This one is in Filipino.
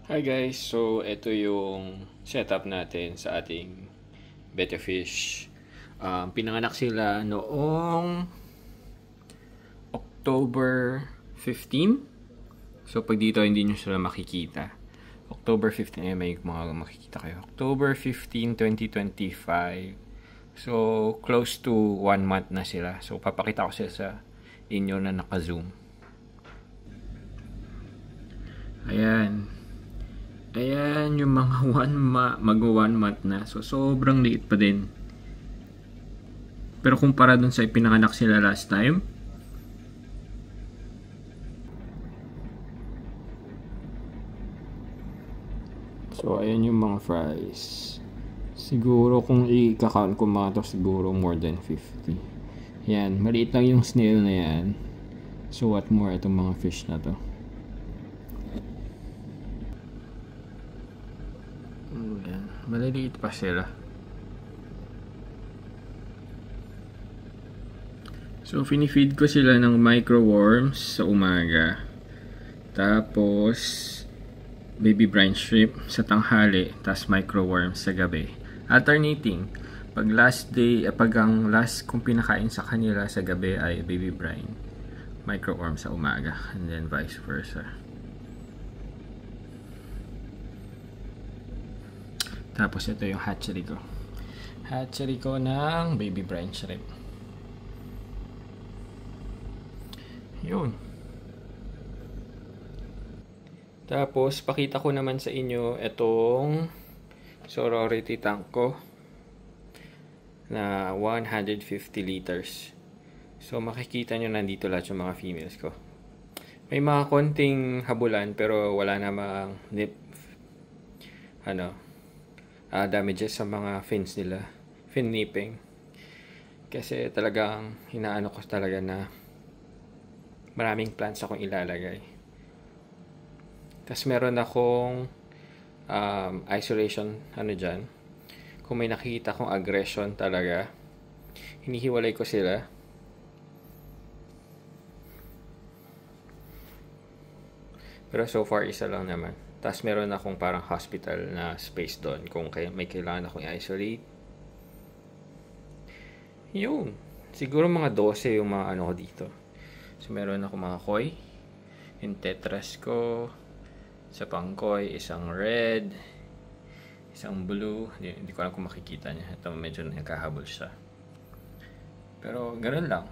Hi guys, so ito yung setup natin sa ating betta fish. Pinanganak sila noong October 15. So pag dito hindi nyo sila makikita. October 15, may mga makikita kayo. October 15, 2025. So close to 1 month na sila. So papakita ko sila sa inyo na naka-zoom. Ayan. Ayan yung mga mag-1 month na. So, sobrang liit pa din. Pero kumpara dun sa ipinanganak sila last time. So, ayan yung mga fries. Siguro kung i-count ko mga to, siguro more than 50. Yan, maliit lang yung snail na yan. So, what more itong mga fish na to. Yan, maliliit pa sila. So, finifeed ko sila ng microworms sa umaga. Tapos, baby brine shrimp sa tanghali. Tapos, microworms sa gabi. Alternating. Pag last day, pag ang last kong pinakain sa kanila sa gabi ay baby brine, microworms sa umaga. And then, vice versa. Tapos, ito yung hatchery ko. Hatchery ko ng baby brine shrimp. Yun. Tapos, pakita ko naman sa inyo itong sorority tank ko na 150 liters. So, makikita nyo nandito lahat yung mga females ko. May mga konting habulan pero wala namang damages sa mga fins nila. Fin nipping. Kasi talagang hinaano ko talaga na maraming plants akong ilalagay. Tapos meron akong isolation dyan. Kung may nakikita akong aggression talaga, hinihiwalay ko sila. Pero so far isa lang naman. Tapos meron akong parang hospital na space doon kung may kailangan akong i-isolate. Yun. Siguro mga 12 yung mga ano ko dito. So, meron ako mga koi. Yung tetras ko. Isa pang koi. Isang red. Isang blue. Hindi ko alam kung makikita niya. Ito medyo nagkahabol siya. Pero, ganoon lang.